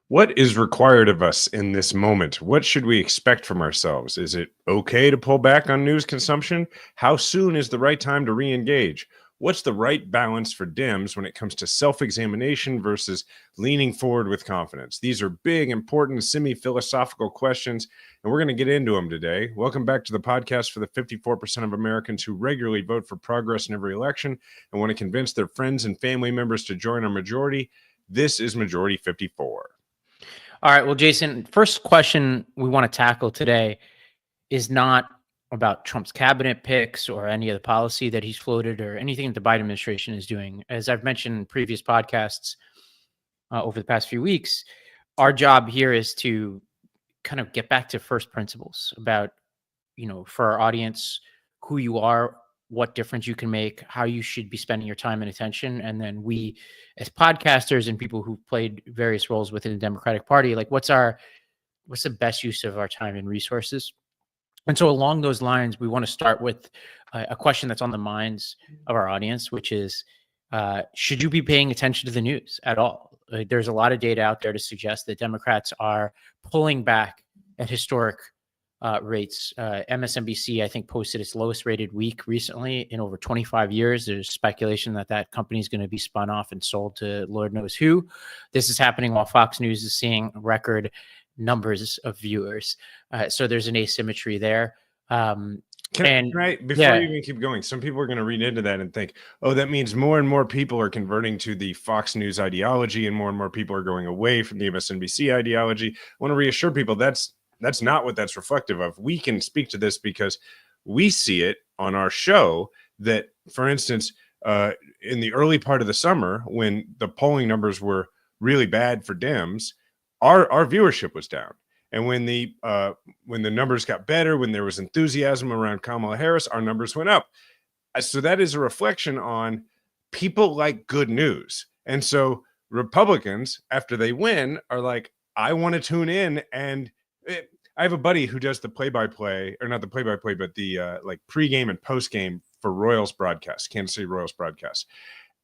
What is required of us in this moment? What should we expect from ourselves? Is it okay to pull back on news consumption? How soon is the right time to re-engage? What's the right balance for Dems when it comes to self-examination versus leaning forward with confidence? These are big, important, semi-philosophical questions, and we're going to get into them today. Welcome back to the podcast for the 54% of Americans who regularly vote for progress in every election and want to convince their friends and family members to join our majority. This is Majority 54. All right. Well, Jason, first question we want to tackle today is not about Trump's cabinet picks or any of the policy that he's floated or anything that the Biden administration is doing. As I've mentioned in previous podcasts over the past few weeks, our job here is to kind of get back to first principles about, for our audience, who you are, what difference you can make, how you should be spending your time and attention. And then we, as podcasters and people who've played various roles within the Democratic Party, like what's the best use of our time and resources? And so along those lines, we want to start with a question that's on the minds of our audience, which is, should you be paying attention to the news at all? There's a lot of data out there to suggest that Democrats are pulling back at historic rates. MSNBC, I think, posted its lowest rated week recently in over 25 years. There's speculation that company is going to be spun off and sold to Lord knows who. This is happening while Fox News is seeing record numbers of viewers. So there's an asymmetry there. Before you even keep going, some people are going to read into that and think, oh, that means more and more people are converting to the Fox News ideology and more people are going away from the MSNBC ideology. I want to reassure people that's not what that's reflective of. We can speak to this because we see it on our show that, for instance, in the early part of the summer, when the polling numbers were really bad for Dems, our viewership was down. And when the numbers got better, when there was enthusiasm around Kamala Harris, our numbers went up. So that is a reflection on people like good news. And so Republicans, after they win, are like, I want to tune in. And I have a buddy who does the play-by-play, or not the play-by-play, but the like pregame and postgame for Royals broadcast, Kansas City Royals broadcast.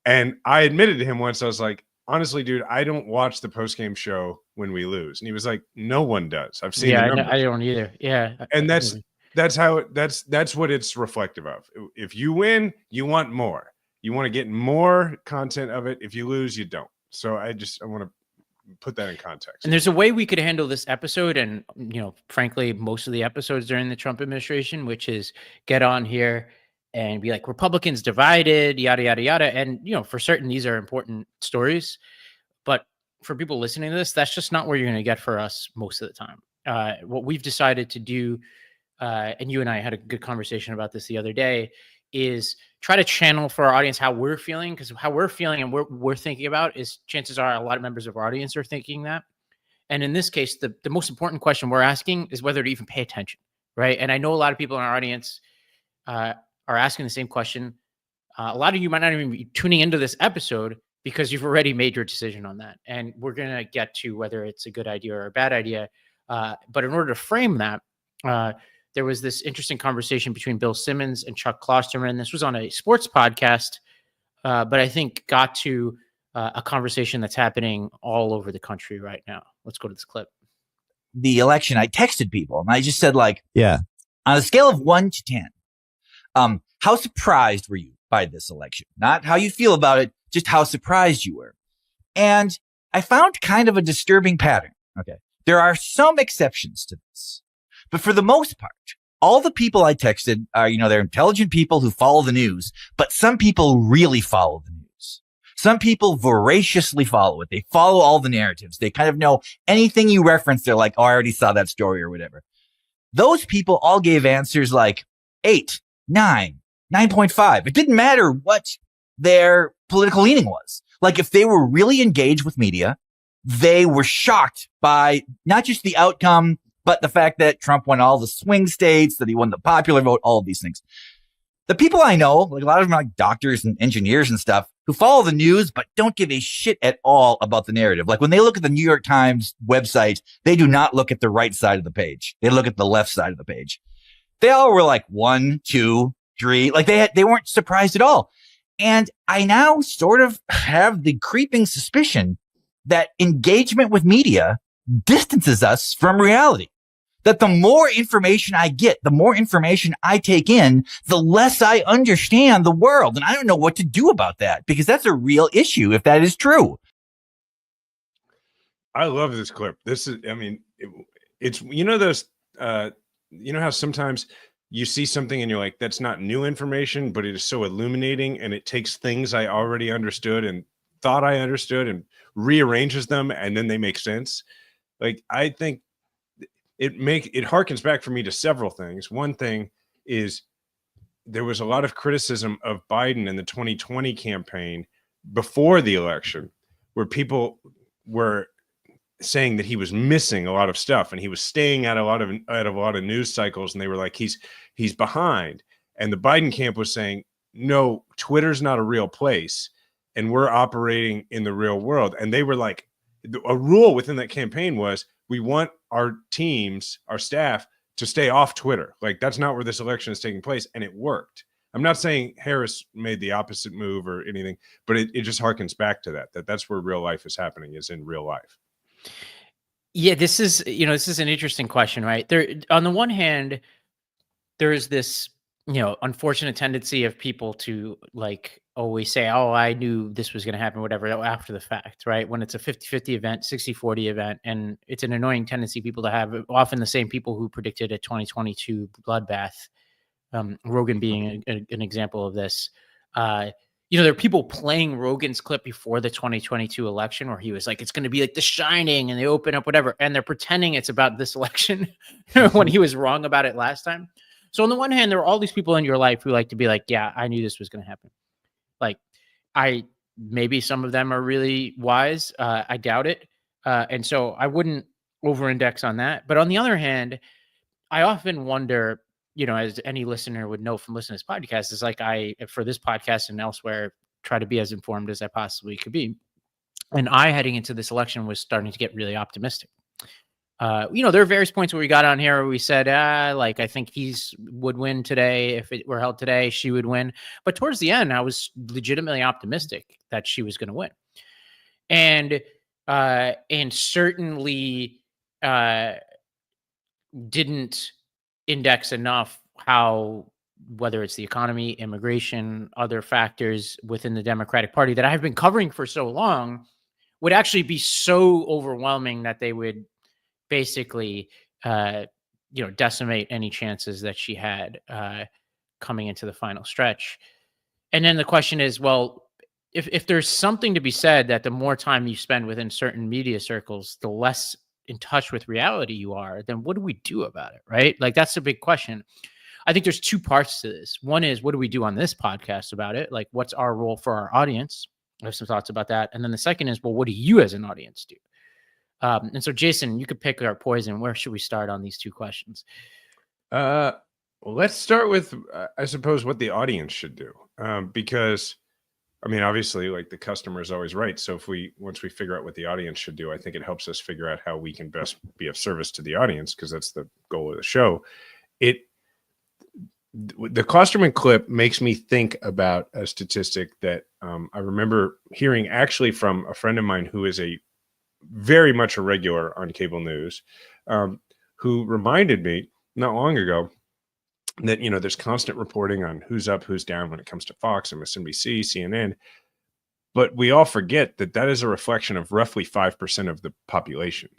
And I admitted to him once, I was like, honestly, dude, I don't watch the postgame show when we lose. And he was like, no one does. I've seen the numbers. I don't either. Yeah. And that's what it's reflective of. If you win, you want more. You want to get more content of it. If you lose, you don't. So I want to put that in context. And there's a way we could handle this episode and, frankly, most of the episodes during the Trump administration, which is get on here and be like, Republicans divided, yada, yada, yada. And, for certain, these are important stories. But for people listening to this, that's just not where you're going to get for us most of the time. What we've decided to do, and you and I had a good conversation about this the other day, is try to channel for our audience how we're feeling, because how we're feeling and what we're thinking about is, chances are, a lot of members of our audience are thinking that. And in this case, the most important question we're asking is whether to even pay attention, right? And I know a lot of people in our audience are asking the same question. A lot of you might not even be tuning into this episode because you've already made your decision on that. And we're going to get to whether it's a good idea or a bad idea. But in order to frame that, there was this interesting conversation between Bill Simmons and Chuck Klosterman. This was on a sports podcast, but I think got to a conversation that's happening all over the country right now. Let's go to this clip. The election, I texted people and I just said, on a scale of 1 to 10, how surprised were you by this election? Not how you feel about it, just how surprised you were. And I found kind of a disturbing pattern. Okay. There are some exceptions to this. But for the most part, all the people I texted are, they're intelligent people who follow the news, but some people really follow the news. Some people voraciously follow it. They follow all the narratives. They kind of know anything you reference. They're like, oh, I already saw that story or whatever. Those people all gave answers like 8, 9, 9.5. It didn't matter what their political leaning was. Like if they were really engaged with media, they were shocked by not just the outcome, but the fact that Trump won all the swing states, that he won the popular vote, all of these things. The people I know, like a lot of them are like doctors and engineers and stuff, who follow the news, but don't give a shit at all about the narrative. Like when they look at the New York Times website, they do not look at the right side of the page. They look at the left side of the page. They all were like 1, 2, 3. Like they weren't surprised at all. And I now sort of have the creeping suspicion that engagement with media distances us from reality. That the more information I get, the more information I take in, the less I understand the world. And I don't know what to do about that, because that's a real issue if that is true. I love this clip. This is, I mean, it's, you know, those, you know how sometimes you see something and you're like, that's not new information, but it is so illuminating, and it takes things I already understood and thought I understood and rearranges them, and then they make sense. Like, I think it harkens back for me to several things. One thing is there was a lot of criticism of Biden in the 2020 campaign before the election, where people were saying that he was missing a lot of stuff and he was staying at a lot of news cycles, and they were like, he's behind. And the Biden camp was saying, no, Twitter's not a real place, and we're operating in the real world. And they were like, a rule within that campaign was, we want our teams, our staff, to stay off Twitter. Like, that's not where this election is taking place. And it worked. I'm not saying Harris made the opposite move or anything, but it just harkens back to that's where real life is happening, is in real life. Yeah, this is an interesting question, right? There, on the one hand, there is this, unfortunate tendency of people to like always say, oh, I knew this was going to happen, whatever, after the fact, right? When it's a 50-50 event, 60-40 event, and it's an annoying tendency people to have, often the same people who predicted a 2022 bloodbath, Rogan being an example of this. There are people playing Rogan's clip before the 2022 election where he was like, it's going to be like The Shining, and they open up whatever, and they're pretending it's about this election when he was wrong about it last time. So on the one hand, there are all these people in your life who like to be like, yeah, I knew this was going to happen. Like, maybe some of them are really wise. I doubt it. And so I wouldn't over-index on that. But on the other hand, I often wonder, as any listener would know from listening to this podcast, is like, for this podcast and elsewhere, try to be as informed as I possibly could be. And I, heading into this election, was starting to get really optimistic. There are various points where we got on here where we said, I think would win today. If it were held today, she would win. But towards the end, I was legitimately optimistic that she was going to win. And certainly didn't index enough how, whether it's the economy, immigration, other factors within the Democratic Party that I've been covering for so long, would actually be so overwhelming that they would basically, decimate any chances that she had coming into the final stretch. And then the question is, well, if there's something to be said that the more time you spend within certain media circles, the less in touch with reality you are, then what do we do about it, right? Like, that's a big question. I think there's two parts to this. One is, what do we do on this podcast about it? Like, what's our role for our audience? I have some thoughts about that. And then the second is, well, what do you as an audience do? And so, Jason, you could pick our poison. Where should we start on these two questions? Well, let's start with, I suppose, what the audience should do. Because, I mean, obviously, like, the customer is always right. So once we figure out what the audience should do, I think it helps us figure out how we can best be of service to the audience, because that's the goal of the show. The Klosterman clip makes me think about a statistic that I remember hearing actually from a friend of mine who is very much a regular on cable news, who reminded me not long ago that, there's constant reporting on who's up, who's down when it comes to Fox, MSNBC, CNN. But we all forget that is a reflection of roughly 5% of the population.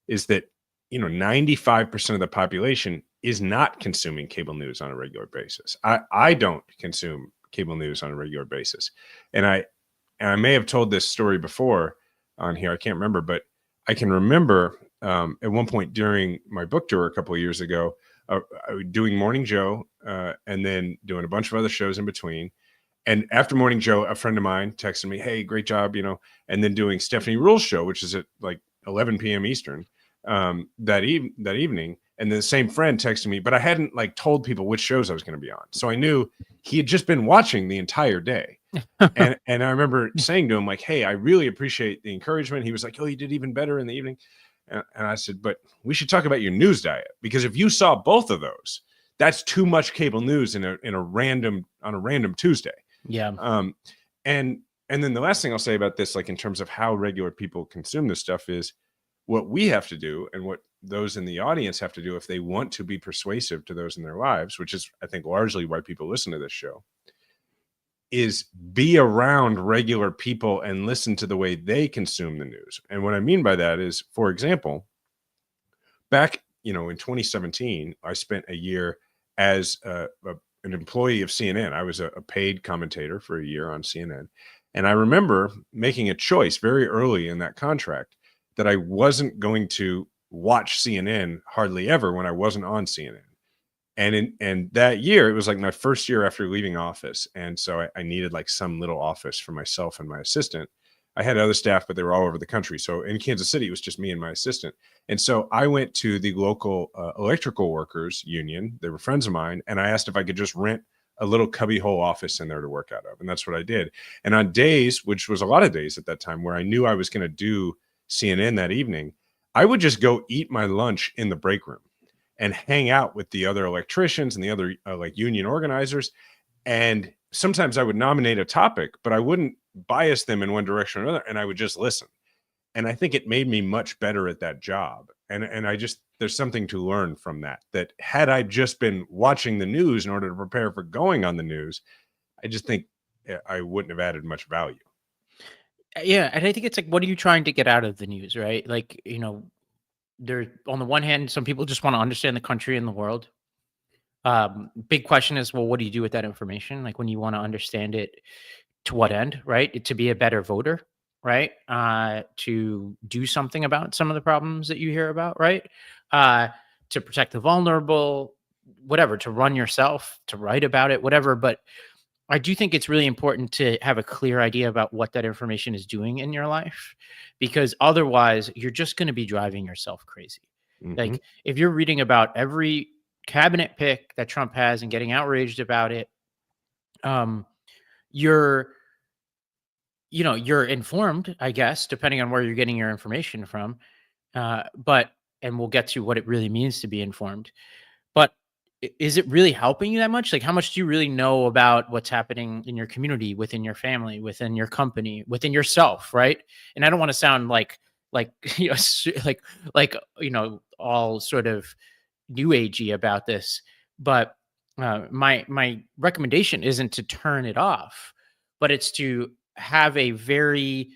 Is that, 95% of the population is not consuming cable news on a regular basis. I don't consume cable news on a regular basis. And I may have told this story before on here, I can't remember, but I can remember at one point during my book tour a couple of years ago, doing Morning Joe and then doing a bunch of other shows in between. And after Morning Joe, a friend of mine texted me, hey, great job, and then doing Stephanie Rule's show, which is at like 11 p.m. Eastern that evening. And then the same friend texted me, but I hadn't like told people which shows I was going to be on. So I knew he had just been watching the entire day. and I remember saying to him, like, hey, I really appreciate the encouragement. He was like, oh, you did even better in the evening. And I said, but we should talk about your news diet, because if you saw both of those, that's too much cable news on a random Tuesday. Yeah. And And then the last thing I'll say about this, like in terms of how regular people consume this stuff, is what we have to do and what those in the audience have to do if they want to be persuasive to those in their lives, which is, I think, largely why people listen to this show, is be around regular people and listen to the way they consume the news. And what I mean by that is, for example, back, in 2017, I spent a year as an employee of CNN. I was a paid commentator for a year on CNN. And I remember making a choice very early in that contract that I wasn't going to watch CNN hardly ever when I wasn't on CNN. And that year, it was like my first year after leaving office. And so I needed like some little office for myself and my assistant. I had other staff, but they were all over the country. So in Kansas City, it was just me and my assistant. And so I went to the local electrical workers union. They were friends of mine. And I asked if I could just rent a little cubbyhole office in there to work out of. And that's what I did. And on days, which was a lot of days at that time, where I knew I was going to do CNN that evening, I would just go eat my lunch in the break room and hang out with the other electricians and the other like union organizers. And sometimes I would nominate a topic, but I wouldn't bias them in one direction or another. And I would just listen. And I think it made me much better at that job. And I just, there's something to learn from that had I just been watching the news in order to prepare for going on the news, I just think I wouldn't have added much value. Yeah. And I think it's like, what are you trying to get out of the news, right? Like, there, on the one hand, some people just want to understand the country and the world. Big question is, well, what do you do with that information? Like when you want to understand it, to what end, right? To be a better voter, right? To do something about some of the problems that you hear about, right? To protect the vulnerable, whatever, to run yourself, to write about it, whatever. But I do think it's really important to have a clear idea about what that information is doing in your life, because otherwise you're just going to be driving yourself crazy. Mm-hmm. Like if you're reading about every cabinet pick that Trump has and getting outraged about it, you're informed, I guess, depending on where you're getting your information from. And we'll get to what it really means to be informed. But is it really helping you that much? Like, how much do you really know about what's happening in your community, within your family, within your company, within yourself, right? And I don't want to sound like all sort of new agey about this, but my recommendation isn't to turn it off, but it's to have a very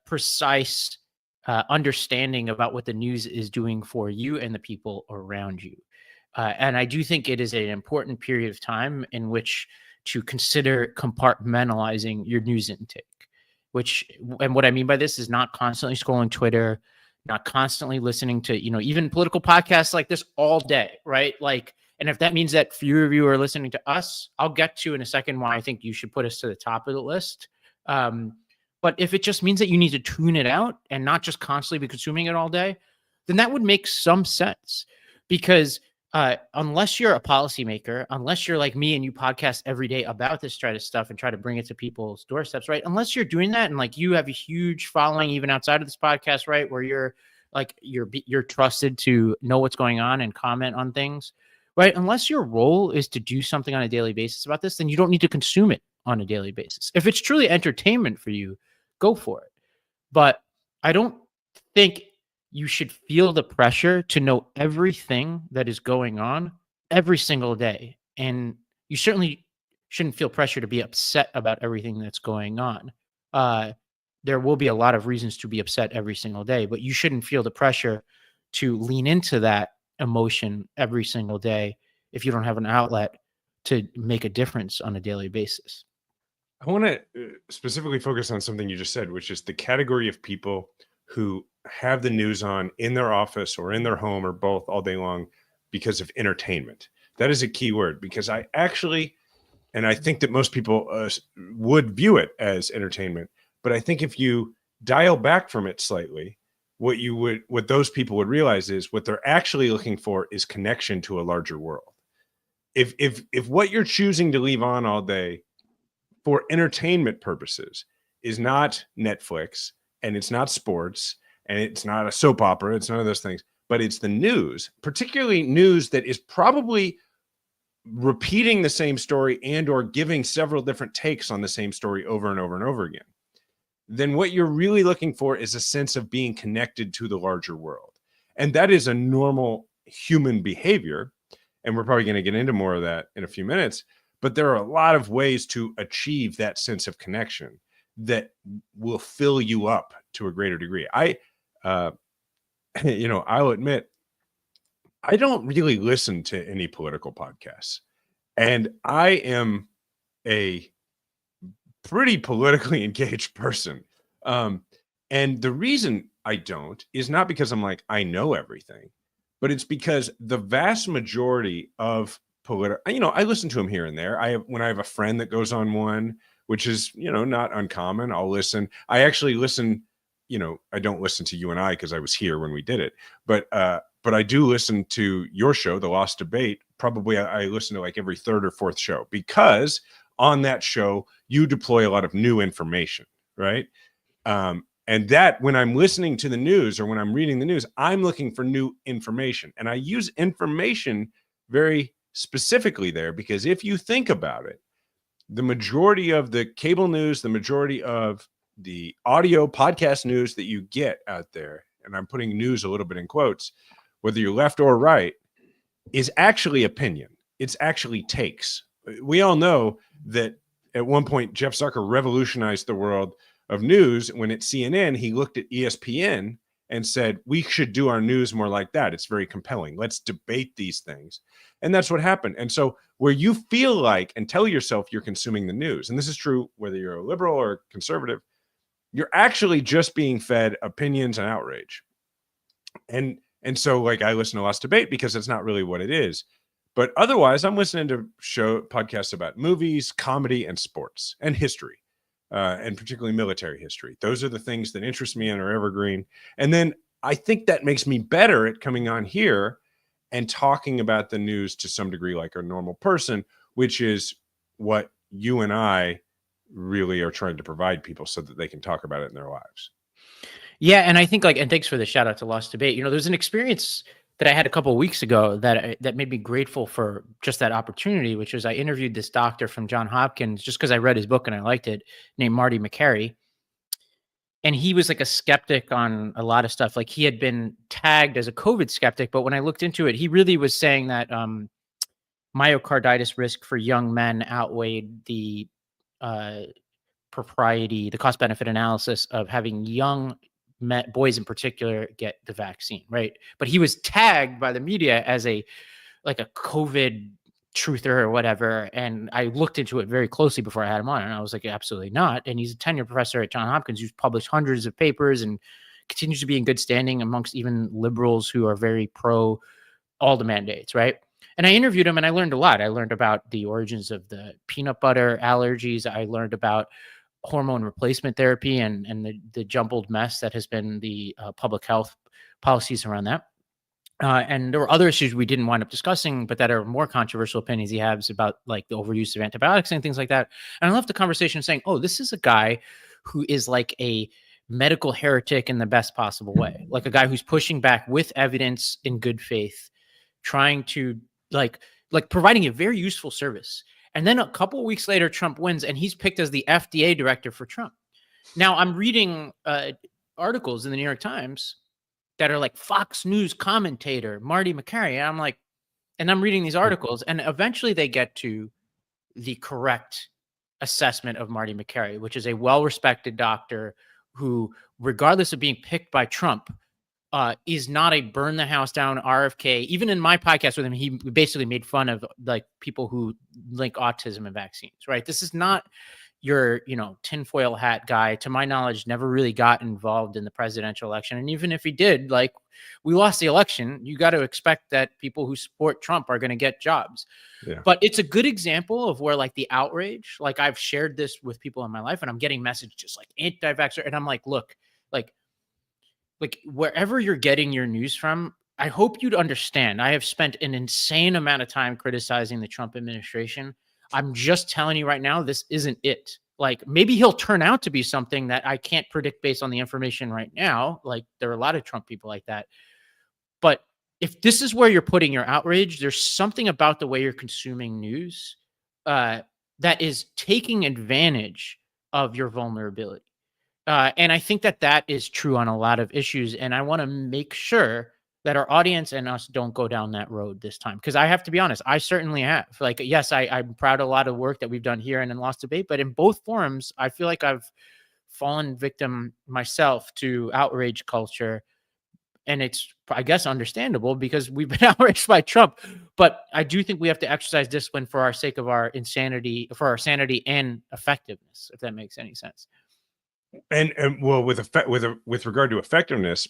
precise understanding about what the news is doing for you and the people around you. And I do think it is an important period of time in which to consider compartmentalizing your news intake, and what I mean by this is not constantly scrolling Twitter, not constantly listening to, even political podcasts like this all day, right? Like, and if that means that fewer of you are listening to us, I'll get to in a second why I think you should put us to the top of the list. But if it just means that you need to tune it out and not just constantly be consuming it all day, then that would make some sense. Because unless you're a policymaker, unless you're like me and you podcast every day about this kind of stuff and try to bring it to people's doorsteps, right? Unless you're doing that and like you have a huge following even outside of this podcast, right? Where you're trusted to know what's going on and comment on things, right? Unless your role is to do something on a daily basis about this, then you don't need to consume it on a daily basis. If it's truly entertainment for you, go for it. But I don't think you should feel the pressure to know everything that is going on every single day. And you certainly shouldn't feel pressure to be upset about everything that's going on. There will be a lot of reasons to be upset every single day, but you shouldn't feel the pressure to lean into that emotion every single day if you don't have an outlet to make a difference on a daily basis. I want to specifically focus on something you just said, which is the category of people who have the news on in their office or in their home or both all day long because of entertainment. That is a key word, because I think that most people would view it as entertainment. But I think if you dial back from it slightly, what those people would realize is what they're actually looking for is connection to a larger world. If what you're choosing to leave on all day for entertainment purposes is not Netflix, and it's not sports, and it's not a soap opera, it's none of those things, but it's the news, particularly news that is probably repeating the same story and or giving several different takes on the same story over and over and over again, then what you're really looking for is a sense of being connected to the larger world. And that is a normal human behavior. And we're probably going to get into more of that in a few minutes. But there are a lot of ways to achieve that sense of connection that will fill you up to a greater degree. I'll admit, I don't really listen to any political podcasts. And I am a pretty politically engaged person. And the reason I don't is not because I'm like, I know everything, but it's because the vast majority of I listen to them here and there. When I have a friend that goes on one, which is, not uncommon, I'll listen. I actually listen, I don't listen to you and I because I was here when we did it, but I do listen to your show, The Lost Debate. Probably I listen to like every third or fourth show, because on that show, you deploy a lot of new information, right? And that when I'm listening to the news or when I'm reading the news, I'm looking for new information. And I use information very specifically there, because if you think about it, the majority of the cable news, the majority of the audio podcast news that you get out there, and I'm putting news a little bit in quotes, whether you're left or right, is actually opinion. It's actually takes. We all know that at one point, Jeff Zucker revolutionized the world of news. When at CNN, he looked at ESPN and said, we should do our news more like that. It's very compelling. Let's debate these things. And that's what happened. And so where you feel like and tell yourself you're consuming the news, and this is true whether you're a liberal or conservative, you're actually just being fed opinions and outrage. And so like I listen to Lost Debate because it's not really what it is. But otherwise, I'm listening to podcasts about movies, comedy, and sports, and history, and particularly military history. Those are the things that interest me and are evergreen. And then I think that makes me better at coming on here and talking about the news to some degree like a normal person, which is what you and I really are trying to provide people so that they can talk about it in their lives. Yeah, and I think and thanks for the shout out to Lost Debate. There's an experience that I had a couple of weeks ago that made me grateful for just that opportunity, which was I interviewed this doctor from Johns Hopkins just because I read his book and I liked it, named Marty Makary. And he was like a skeptic on a lot of stuff. Like he had been tagged as a COVID skeptic, but when I looked into it, he really was saying that myocarditis risk for young men outweighed the the cost benefit analysis of having young boys in particular get the vaccine, right? But he was tagged by the media as a COVID truther or whatever. And I looked into it very closely before I had him on, and I was like, absolutely not. And he's a tenured professor at Johns Hopkins who's published hundreds of papers and continues to be in good standing amongst even liberals who are very pro all the mandates, right? And I interviewed him and I learned a lot. I learned about the origins of the peanut butter allergies. I learned about hormone replacement therapy and the jumbled mess that has been the public health policies around that. And there were other issues we didn't wind up discussing, but that are more controversial opinions he has about like the overuse of antibiotics and things like that. And I left the conversation saying, oh, this is a guy who is like a medical heretic in the best possible way. Like a guy who's pushing back with evidence in good faith, trying to like providing a very useful service. And then a couple of weeks later, Trump wins and he's picked as the FDA director for Trump. Now I'm reading articles in the New York Times that are like Fox News commentator, Marty Makary. And I'm reading these articles and eventually they get to the correct assessment of Marty Makary, which is a well-respected doctor who, regardless of being picked by Trump, is not a burn the house down RFK. Even in my podcast with him, he basically made fun of like people who link autism and vaccines, right? This is not your, tinfoil hat guy. To my knowledge, never really got involved in the presidential election. And even if he did, like we lost the election, you got to expect that people who support Trump are going to get jobs. Yeah. But it's a good example of where like the outrage, like I've shared this with people in my life and I'm getting messages like anti-vaxxer. And I'm like, look, like wherever you're getting your news from, I hope you'd understand. I have spent an insane amount of time criticizing the Trump administration. I'm just telling you right now, this isn't it. Like maybe he'll turn out to be something that I can't predict based on the information right now. Like there are a lot of Trump people like that. But if this is where you're putting your outrage, there's something about the way you're consuming news that is taking advantage of your vulnerability. And I think that is true on a lot of issues. And I want to make sure that our audience and us don't go down that road this time. Because I have to be honest, I certainly have. Like, yes, I'm proud of a lot of work that we've done here and in Lost Debate, but in both forums, I feel like I've fallen victim myself to outrage culture. And it's, I guess, understandable because we've been outraged by Trump. But I do think we have to exercise discipline for our sake of our insanity, for our sanity and effectiveness, if that makes any sense. And well, with regard to effectiveness,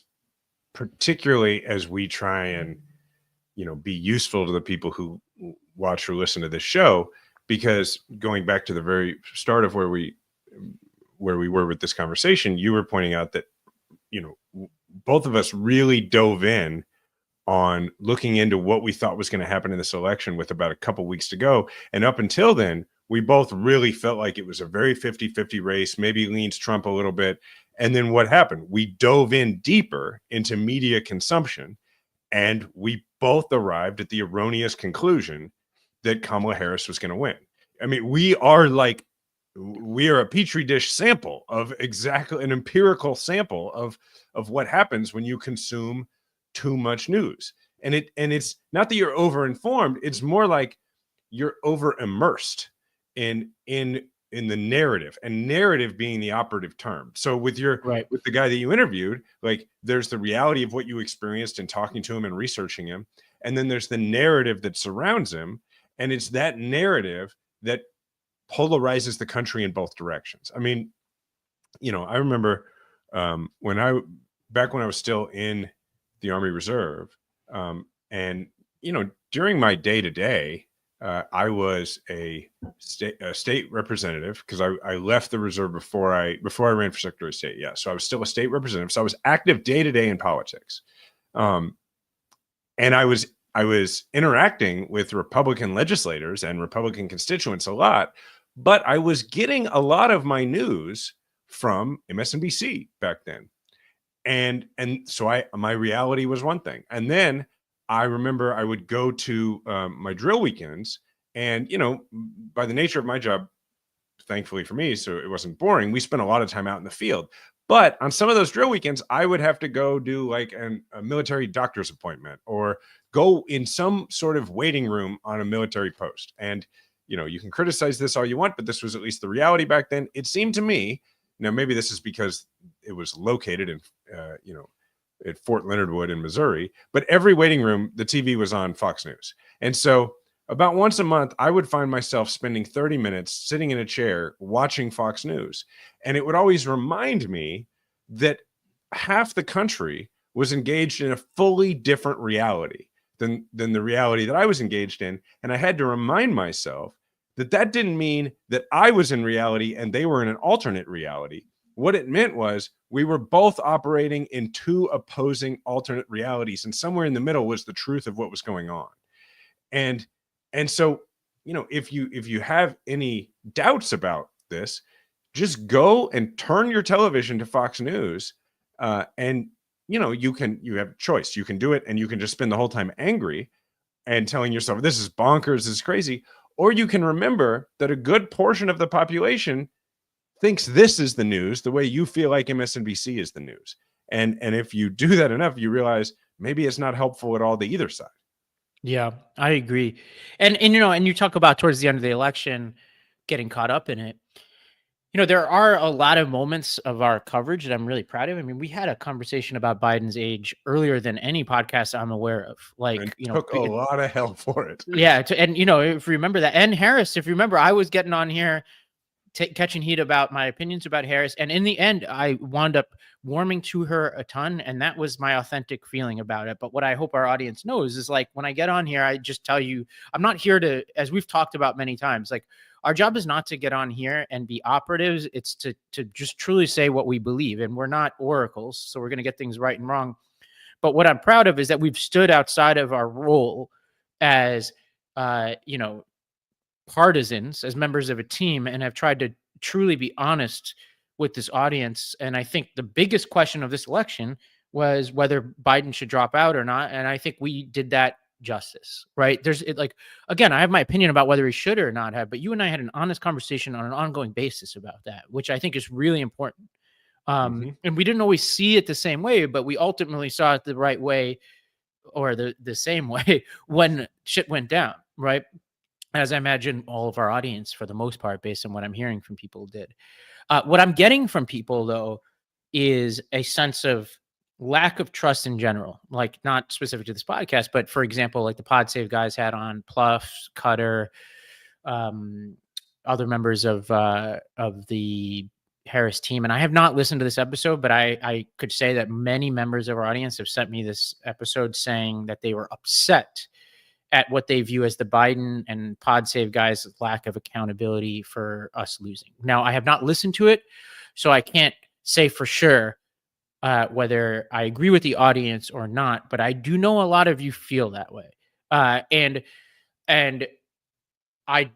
particularly as we try and, be useful to the people who watch or listen to this show, because going back to the very start of where we were with this conversation, you were pointing out that, both of us really dove in on looking into what we thought was going to happen in this election with about a couple weeks to go. And up until then, we both really felt like it was a very 50-50 race, maybe leans Trump a little bit. And then what happened? We dove in deeper into media consumption, and we both arrived at the erroneous conclusion that Kamala Harris was going to win. I mean, we are a petri dish sample of exactly an empirical sample of what happens when you consume too much news. And it's not that you're over-informed, it's more like you're over-immersed in the narrative, and narrative being the operative term. So with with the guy that you interviewed, like, there's the reality of what you experienced in talking to him and researching him, and then there's the narrative that surrounds him, and it's that narrative that polarizes the country in both directions. I mean, I remember when I was still in the Army Reserve, and during my day-to-day, I was a state representative, because I left the reserve before I ran for Secretary of State. Yeah, so I was still a state representative. So I was active day-to-day in politics, and I was interacting with Republican legislators and Republican constituents a lot, but I was getting a lot of my news from MSNBC back then. And so my reality was one thing. And then I remember I would go to my drill weekends, and, by the nature of my job, thankfully for me, so it wasn't boring, we spent a lot of time out in the field. But on some of those drill weekends, I would have to go do like a military doctor's appointment, or go in some sort of waiting room on a military post. And, you can criticize this all you want, but this was at least the reality back then. It seemed to me, maybe this is because it was located in, at Fort Leonard Wood in Missouri, but every waiting room, the TV was on Fox News. And so about once a month, I would find myself spending 30 minutes sitting in a chair watching Fox News. And it would always remind me that half the country was engaged in a fully different reality than the reality that I was engaged in. And I had to remind myself that didn't mean that I was in reality and they were in an alternate reality. What it meant was we were both operating in two opposing alternate realities, and somewhere in the middle was the truth of what was going on. And so, if you have any doubts about this, just go and turn your television to Fox News, and you have a choice. You can do it, and you can just spend the whole time angry and telling yourself, this is bonkers, this is crazy. Or you can remember that a good portion of the population thinks this is the news the way you feel like MSNBC is the news. And if you do that enough, you realize maybe it's not helpful at all to either side. Yeah, I agree. And you talk about towards the end of the election, getting caught up in it. There are a lot of moments of our coverage that I'm really proud of. I mean, we had a conversation about Biden's age earlier than any podcast I'm aware of. Like, and took a lot of hell for it. Yeah. And if you remember that, and Harris, if you remember, I was getting on here catching heat about my opinions about Harris. And in the end, I wound up warming to her a ton. And that was my authentic feeling about it. But what I hope our audience knows is, like, when I get on here, I just tell you, I'm not here to, as we've talked about many times, like, our job is not to get on here and be operatives. It's to just truly say what we believe. And we're not oracles, so we're going to get things right and wrong. But what I'm proud of is that we've stood outside of our role as, partisans, as members of a team, and have tried to truly be honest with this audience. And I think the biggest question of this election was whether Biden should drop out or not. And I think we did that justice, right? Again, I have my opinion about whether he should or not have, but you and I had an honest conversation on an ongoing basis about that, which I think is really important. And we didn't always see it the same way, but we ultimately saw it the right way, or the same way, when shit went down, right? As I imagine all of our audience, for the most part, based on what I'm hearing from people, did. What I'm getting from people, though, is a sense of lack of trust in general, like not specific to this podcast, but for example, like the Pod Save guys had on Pluff, Cutter, other members of the Harris team. And I have not listened to this episode, but I could say that many members of our audience have sent me this episode saying that they were upset at what they view as the Biden and Pod Save guys' lack of accountability for us losing. Now, I have not listened to it, so I can't say for sure whether I agree with the audience or not, but I do know a lot of you feel that way. And I,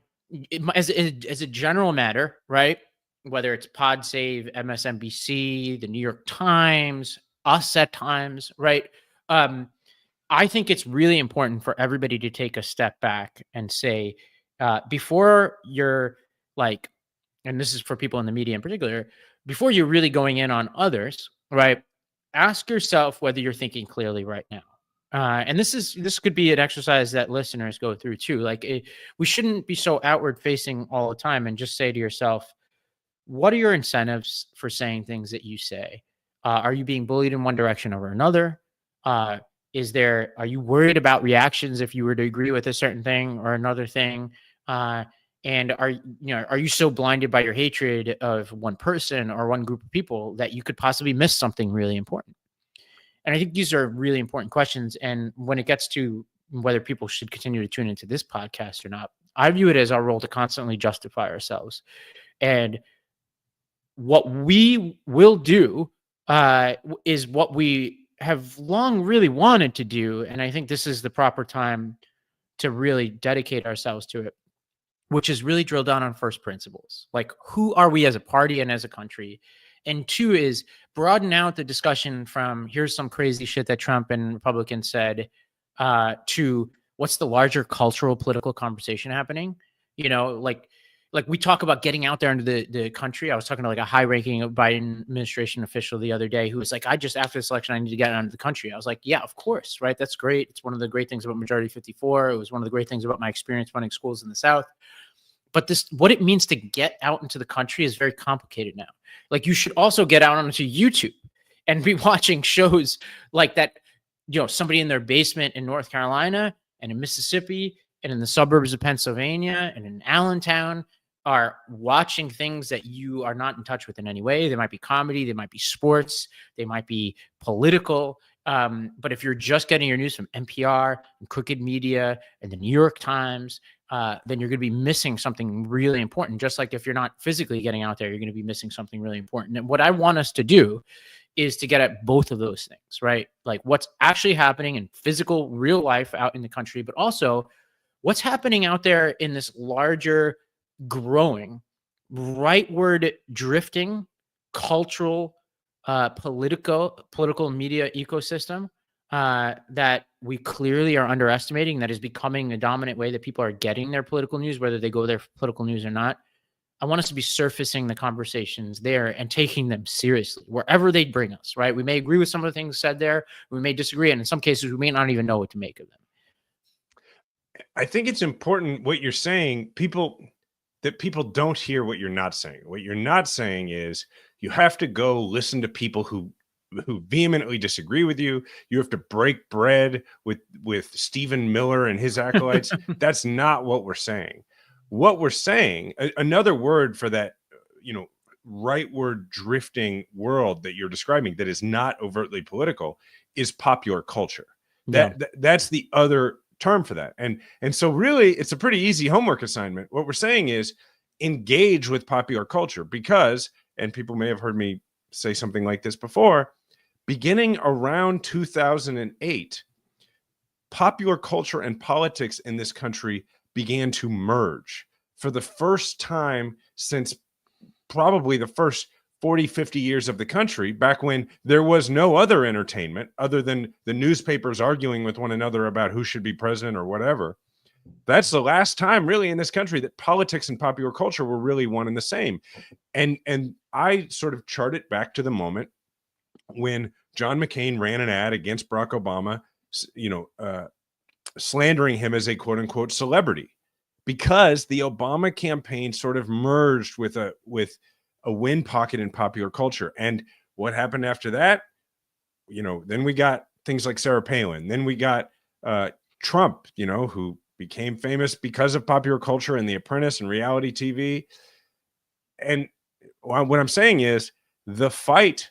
as a general matter, right? Whether it's Pod Save, MSNBC, the New York Times, us at times, right? I think it's really important for everybody to take a step back and say, before you're like, and this is for people in the media in particular, before you're really going in on others, right? Ask yourself whether you're thinking clearly right now. And this could be an exercise that listeners go through too. Like, we shouldn't be so outward facing all the time, and just say to yourself, what are your incentives for saying things that you say? Are you being bullied in one direction over another? Are you worried about reactions if you were to agree with a certain thing or another thing? And are you so blinded by your hatred of one person or one group of people that you could possibly miss something really important? And I think these are really important questions. And when it gets to whether people should continue to tune into this podcast or not, I view it as our role to constantly justify ourselves. And what we will do is what we have long really wanted to do. And I think this is the proper time to really dedicate ourselves to it, which is really drill down on first principles. Like, who are we as a party and as a country? And two is broaden out the discussion from here's some crazy shit that Trump and Republicans said to what's the larger cultural political conversation happening? Like we talk about getting out there into the country. I was talking to like a high-ranking Biden administration official the other day who was like, after this election, I need to get out into the country. I was like, yeah, of course, right? That's great. It's one of the great things about Majority 54. It was one of the great things about my experience running schools in the South. But what it means to get out into the country is very complicated now. Like, you should also get out onto YouTube and be watching shows like that, somebody in their basement in North Carolina and in Mississippi and in the suburbs of Pennsylvania and in Allentown are watching things that you are not in touch with in any way. They might be comedy, they might be sports, they might be political. But if you're just getting your news from NPR and Crooked Media and the New York Times, then you're going to be missing something really important. Just like if you're not physically getting out there, you're going to be missing something really important. And what I want us to do is to get at both of those things, right? Like what's actually happening in physical, real life out in the country, but also what's happening out there in this larger, growing, rightward drifting, cultural, political media ecosystem that we clearly are underestimating, that is becoming a dominant way that people are getting their political news, whether they go there for political news or not. I want us to be surfacing the conversations there and taking them seriously wherever they bring us, right? We may agree with some of the things said there. We may disagree. And in some cases, we may not even know what to make of them. I think it's important what you're saying, people don't hear what you're not saying. What you're not saying is you have to go listen to people who vehemently disagree with you. You have to break bread with Stephen Miller and his acolytes. That's not what we're saying. What we're saying, another word for that, rightward drifting world that you're describing that is not overtly political, is popular culture. That's the other term for that. And so really it's a pretty easy homework assignment. What we're saying is engage with popular culture because, and people may have heard me say something like this before, beginning around 2008, popular culture and politics in this country began to merge for the first time since probably the first 40, 50 years of the country, back when there was no other entertainment other than the newspapers arguing with one another about who should be president or whatever. That's the last time really in this country that politics and popular culture were really one and the same. And I sort of chart it back to the moment when John McCain ran an ad against Barack Obama, slandering him as a quote unquote celebrity, because the Obama campaign sort of merged with a wind pocket in popular culture. And what happened after that? Then we got things like Sarah Palin. Then we got Trump, who became famous because of popular culture and The Apprentice and reality TV. And what I'm saying is the fight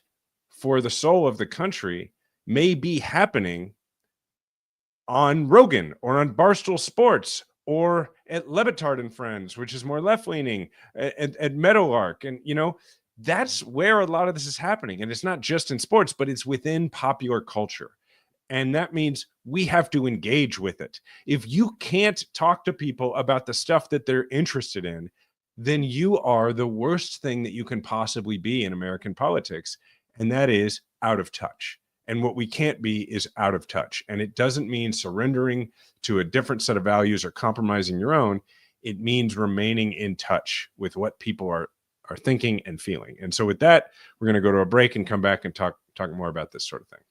for the soul of the country may be happening on Rogan or on Barstool Sports or at Levitard and Friends, which is more left-leaning, at Meadowlark. And, that's where a lot of this is happening. And it's not just in sports, but it's within popular culture. And that means we have to engage with it. If you can't talk to people about the stuff that they're interested in, then you are the worst thing that you can possibly be in American politics. And that is out of touch. And what we can't be is out of touch. And it doesn't mean surrendering to a different set of values or compromising your own. It means remaining in touch with what people are thinking and feeling. And so with that, we're going to go to a break and come back and talk more about this sort of thing.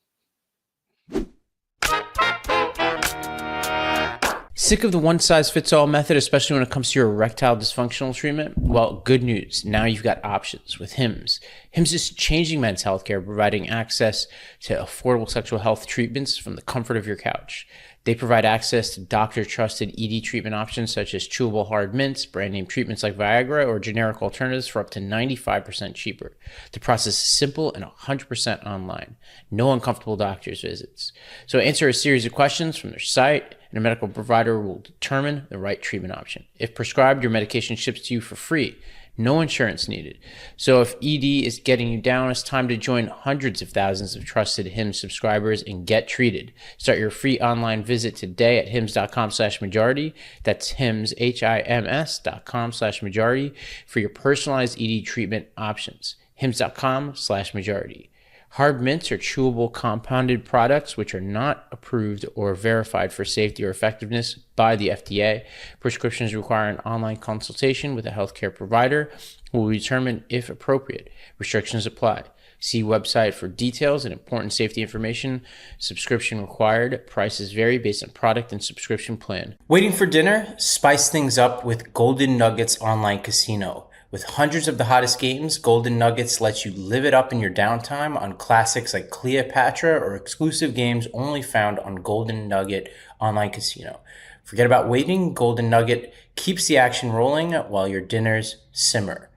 Sick of the one-size-fits-all method, especially when it comes to your erectile dysfunctional treatment? Well, good news. Now you've got options with Hims. Hims is changing men's healthcare, providing access to affordable sexual health treatments from the comfort of your couch. They provide access to doctor-trusted ED treatment options such as chewable hard mints, brand-name treatments like Viagra, or generic alternatives for up to 95% cheaper. The process is simple and 100% online. No uncomfortable doctor's visits. So answer a series of questions from their site, and a medical provider will determine the right treatment option. If prescribed, your medication ships to you for free. No insurance needed. So if ED is getting you down, it's time to join hundreds of thousands of trusted Hims subscribers and get treated. Start your free online visit today at hims.com/majority. That's Hims, HIMS.com/majority for your personalized ED treatment options. Hims.com/majority. Hard mints are chewable compounded products which are not approved or verified for safety or effectiveness by the FDA. Prescriptions require an online consultation with a healthcare provider who will determine if appropriate. Restrictions apply. See website for details and important safety information. Subscription required. Prices vary based on product and subscription plan. Waiting for dinner? Spice things up with Golden Nuggets Online Casino. With hundreds of the hottest games, Golden Nuggets lets you live it up in your downtime on classics like Cleopatra or exclusive games only found on Golden Nugget Online Casino. Forget about waiting. Golden Nugget keeps the action rolling while your dinners simmer.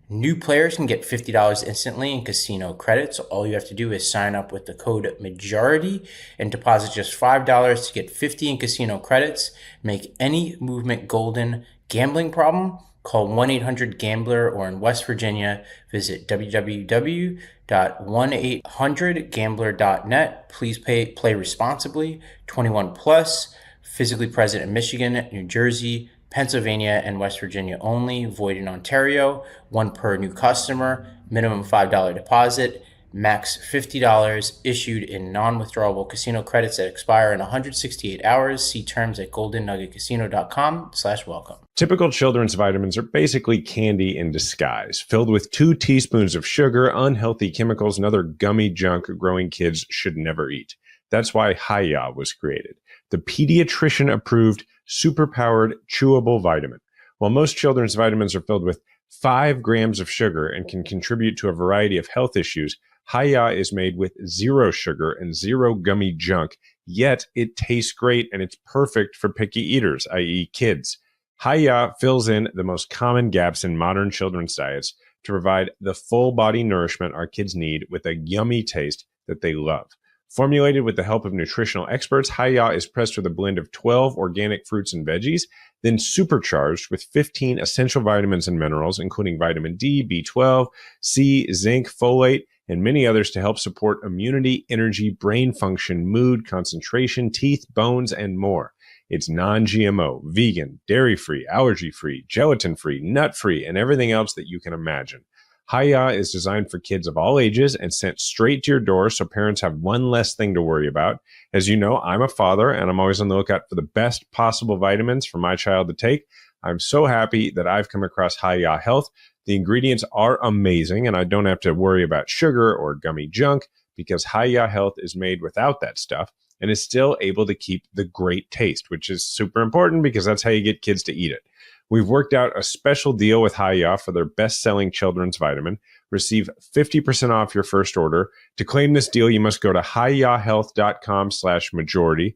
New players can get $50 instantly in casino credits. All you have to do is sign up with the code MAJORITY and deposit just $5 to get $50 in casino credits. Make any movement golden. Gambling problem? Call 1-800-GAMBLER, or in West Virginia, visit www.1800gambler.net. Please play responsibly. 21 plus, physically present in Michigan, New Jersey, Pennsylvania, and West Virginia only. Void in Ontario. One per new customer. Minimum $5 deposit. Max $50 issued in non-withdrawable casino credits that expire in 168 hours. See terms at goldennuggetcasino.com/welcome. Typical children's vitamins are basically candy in disguise, filled with 2 teaspoons of sugar, unhealthy chemicals, and other gummy junk growing kids should never eat. That's why Hiya was created, the pediatrician-approved, superpowered, chewable vitamin. While most children's vitamins are filled with 5 grams of sugar and can contribute to a variety of health issues, Hiya is made with 0 sugar and 0 gummy junk, yet it tastes great and it's perfect for picky eaters, i.e. kids. Hiya fills in the most common gaps in modern children's diets to provide the full body nourishment our kids need with a yummy taste that they love. Formulated with the help of nutritional experts, Hiya is pressed with a blend of 12 organic fruits and veggies, then supercharged with 15 essential vitamins and minerals, including vitamin D, B12, C, zinc, folate, and many others to help support immunity, energy, brain function, mood, concentration, teeth, bones, and more. It's non-GMO, vegan, dairy-free, allergy-free, gelatin-free, nut-free, and everything else that you can imagine. Hiya is designed for kids of all ages and sent straight to your door so parents have one less thing to worry about. As you know, I'm a father and I'm always on the lookout for the best possible vitamins for my child to take. I'm so happy that I've come across Hiya Health. The ingredients are amazing and I don't have to worry about sugar or gummy junk because Hiya Health is made without that stuff and is still able to keep the great taste, which is super important because that's how you get kids to eat it. We've worked out a special deal with Hiya for their best-selling children's vitamin. Receive 50% off your first order. To claim this deal, you must go to hiyahealth.com/majority.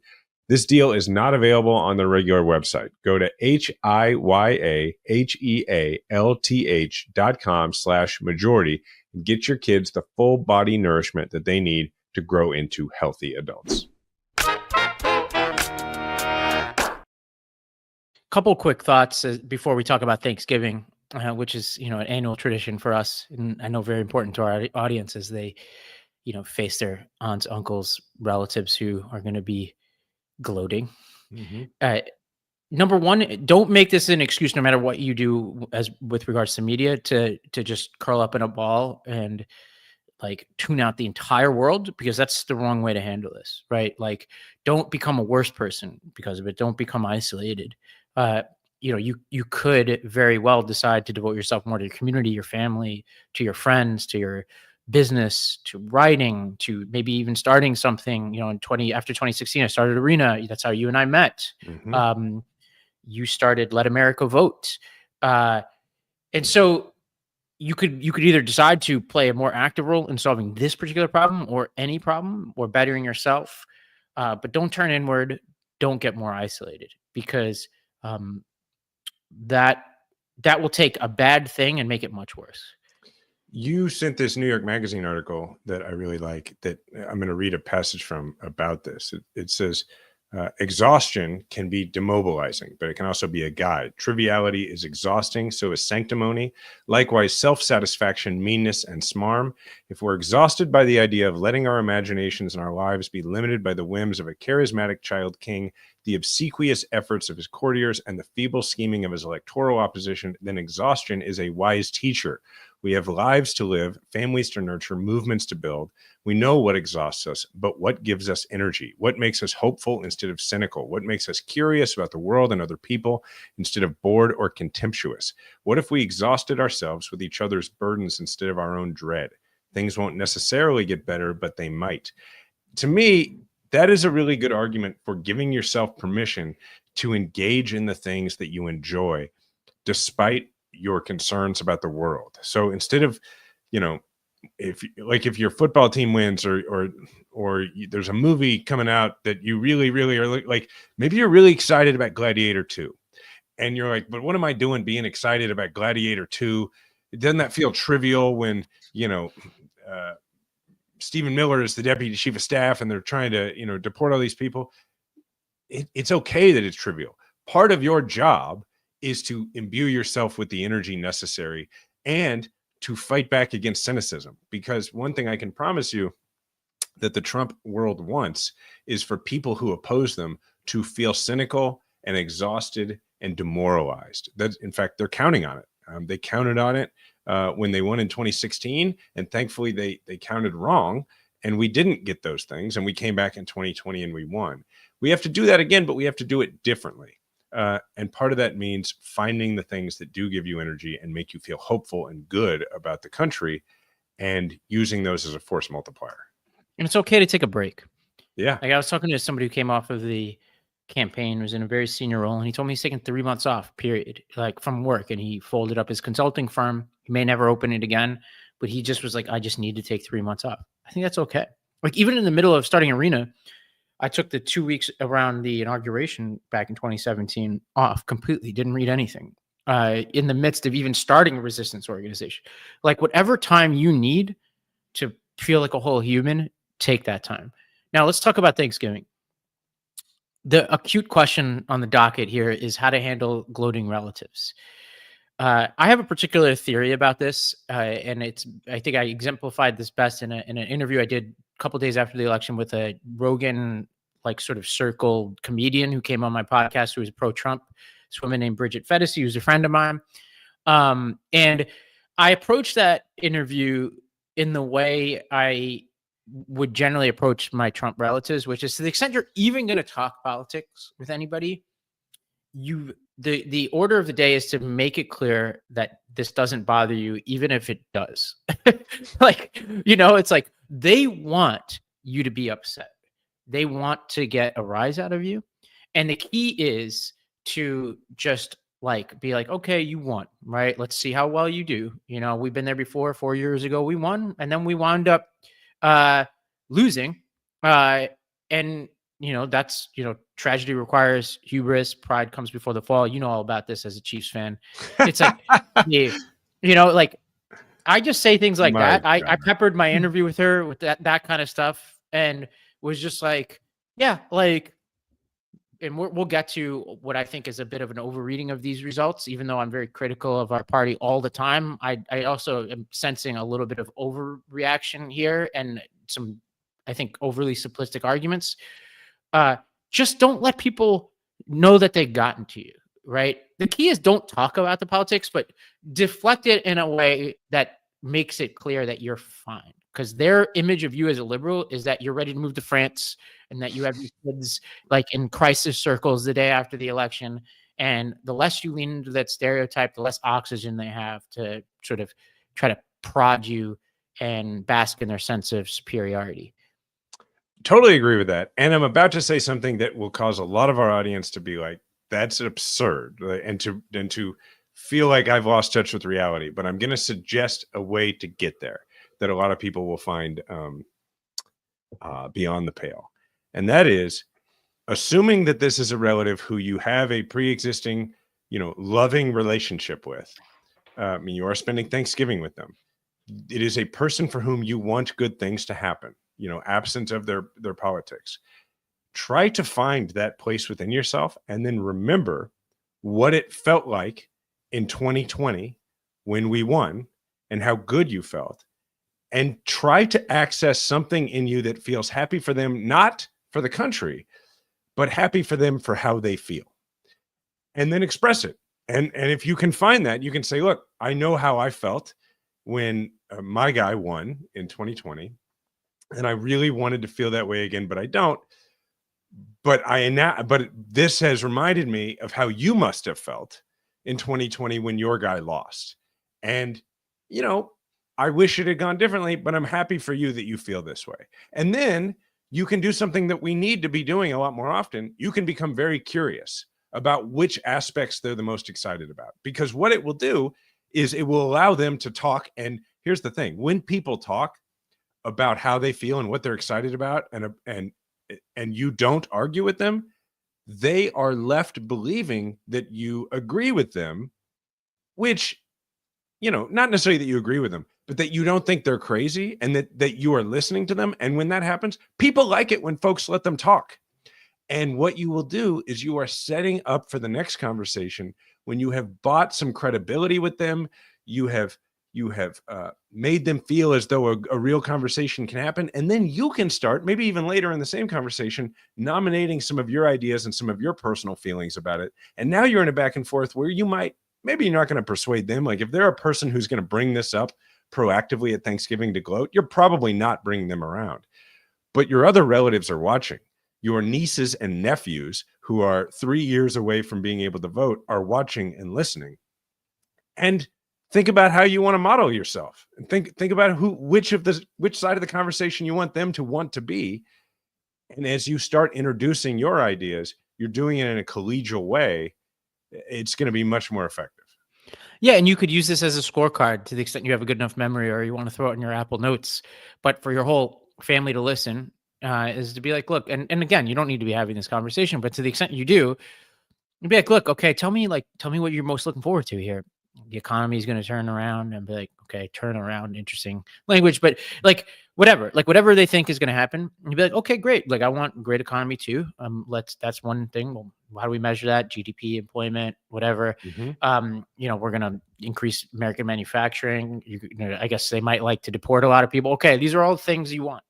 This deal is not available on the regular website. Go to hiyahealth.com/majority and get your kids the full body nourishment that they need to grow into healthy adults. Couple quick thoughts before we talk about Thanksgiving, which is, an annual tradition for us, and I know very important to our audience as they, face their aunts, uncles, relatives who are going to be gloating. Mm-hmm. Number one, don't make this an excuse, no matter what you do as with regards to media, to just curl up in a ball and like tune out the entire world, because that's the wrong way to handle this, right? Like, don't become a worse person because of it. Don't become isolated. You could very well decide to devote yourself more to your community, your family, to your friends, to your business, to writing, to maybe even starting something. After 2016, I started Arena. That's how you and I met. Mm-hmm. You started Let America Vote, and so you could either decide to play a more active role in solving this particular problem or any problem or bettering yourself, but don't turn inward. Don't get more isolated, because that will take a bad thing and make it much worse. You sent this New York Magazine article that I really like, that I'm going to read a passage from about this. It says, exhaustion can be demobilizing, but it can also be a guide. Triviality is exhausting, so is sanctimony. Likewise, self-satisfaction, meanness, and smarm. If we're exhausted by the idea of letting our imaginations and our lives be limited by the whims of a charismatic child king, the obsequious efforts of his courtiers, and the feeble scheming of his electoral opposition, then exhaustion is a wise teacher. We have lives to live, families to nurture, movements to build. We know what exhausts us, but what gives us energy? What makes us hopeful instead of cynical? What makes us curious about the world and other people instead of bored or contemptuous? What if we exhausted ourselves with each other's burdens instead of our own dread? Things won't necessarily get better, but they might. To me, that is a really good argument for giving yourself permission to engage in the things that you enjoy, despite your concerns about the world. So instead of, if your football team wins or there's a movie coming out that you really, really are like, maybe you're really excited about Gladiator 2 and you're like, but what am I doing being excited about Gladiator 2? Doesn't that feel trivial when, Stephen Miller is the deputy chief of staff and they're trying to, deport all these people? It's okay that it's trivial. Part of your job is to imbue yourself with the energy necessary and to fight back against cynicism. Because one thing I can promise you that the Trump world wants is for people who oppose them to feel cynical and exhausted and demoralized. That, in fact, they're counting on it. They counted on it when they won in 2016, and thankfully they counted wrong, and we didn't get those things, and we came back in 2020 and we won. We have to do that again, but we have to do it differently. And part of that means finding the things that do give you energy and make you feel hopeful and good about the country, and using those as a force multiplier. And it's okay to take a break. Yeah. Like, I was talking to somebody who came off of the campaign, was in a very senior role, and he told me he's taking 3 months off, period, like from work. And he folded up his consulting firm. He may never open it again, but he just was like, I just need to take 3 months off. I think that's okay. Like, even in the middle of starting Arena, I took the 2 weeks around the inauguration back in 2017 off completely, didn't read anything in the midst of even starting a resistance organization. Like, whatever time you need to feel like a whole human, take that time. Now, let's talk about Thanksgiving. The acute question on the docket here is how to handle gloating relatives. I have a particular theory about this, and I think I exemplified this best in an interview I did a couple days after the election with a Rogan, like, sort of circle comedian who came on my podcast, who was pro-Trump. This woman named Bridget Fedesi, who's a friend of mine. And I approached that interview in the way I would generally approach my Trump relatives, which is to the extent you're even going to talk politics with anybody, the order of the day is to make it clear that this doesn't bother you, even if it does. Like, it's like they want you to be upset. They want to get a rise out of you. And the key is to just be like, okay, you won, right? Let's see how well you do. We've been there before. 4 years ago, we won, and then we wound up losing. And that's, tragedy requires hubris, pride comes before the fall. You know all about this as a Chiefs fan. It's like, like I just say things like that. I peppered my interview with her with that kind of stuff, and was just like, yeah, and we'll get to what I think is a bit of an overreading of these results, even though I'm very critical of our party all the time. I also am sensing a little bit of overreaction here and some, I think, overly simplistic arguments. Just don't let people know that they've gotten to you, right? The key is don't talk about the politics, but deflect it in a way that makes it clear that you're fine. Because their image of you as a liberal is that you're ready to move to France and that you have your kids in crisis circles the day after the election. And the less you lean into that stereotype, the less oxygen they have to sort of try to prod you and bask in their sense of superiority. Totally agree with that. And I'm about to say something that will cause a lot of our audience to be like, that's absurd, and to feel like I've lost touch with reality. But I'm going to suggest a way to get there that a lot of people will find beyond the pale. And that is assuming that this is a relative who you have a pre-existing, loving relationship with. You are spending Thanksgiving with them. It is a person for whom you want good things to happen, absent of their politics. Try to find that place within yourself and then remember what it felt like in 2020 when we won and how good you felt. And try to access something in you that feels happy for them, not for the country, but happy for them for how they feel. And then express it. And if you can find that, you can say, look, I know how I felt when my guy won in 2020. And I really wanted to feel that way again, but I don't. But this has reminded me of how you must have felt in 2020 when your guy lost. And, I wish it had gone differently, but I'm happy for you that you feel this way. And then you can do something that we need to be doing a lot more often. You can become very curious about which aspects they're the most excited about, because what it will do is it will allow them to talk. And here's the thing: when people talk about how they feel and what they're excited about, and you don't argue with them, they are left believing that you agree with them, which, not necessarily that you agree with them, but that you don't think they're crazy and that you are listening to them. And when that happens, people like it when folks let them talk. And what you will do is you are setting up for the next conversation when you have bought some credibility with them. You have made them feel as though a real conversation can happen. And then you can start, maybe even later in the same conversation, nominating some of your ideas and some of your personal feelings about it. And now you're in a back and forth where maybe you're not going to persuade them. Like if they're a person who's going to bring this up proactively at Thanksgiving to gloat, you're probably not bringing them around. But your other relatives are watching. Your nieces and nephews, who are 3 years away from being able to vote, are watching and listening. And think about how you want to model yourself, and think about which side of the conversation you want them to want to be. And as you start introducing your ideas, you're doing it in a collegial way. It's going to be much more effective. Yeah, and you could use this as a scorecard to the extent you have a good enough memory, or you want to throw it in your Apple Notes. But for your whole family to listen, is to be like, look, and again, you don't need to be having this conversation, but to the extent you do, you'd be like, look, okay, tell me what you're most looking forward to here. The economy is going to turn around, and be like, okay, turn around, interesting language, but whatever they think is going to happen, you'd be like, okay, great. I want great economy too. That's one thing. Well, how do we measure that? GDP, employment, whatever. Mm-hmm. We're going to increase American manufacturing. I guess they might like to deport a lot of people. Okay. These are all the things you want.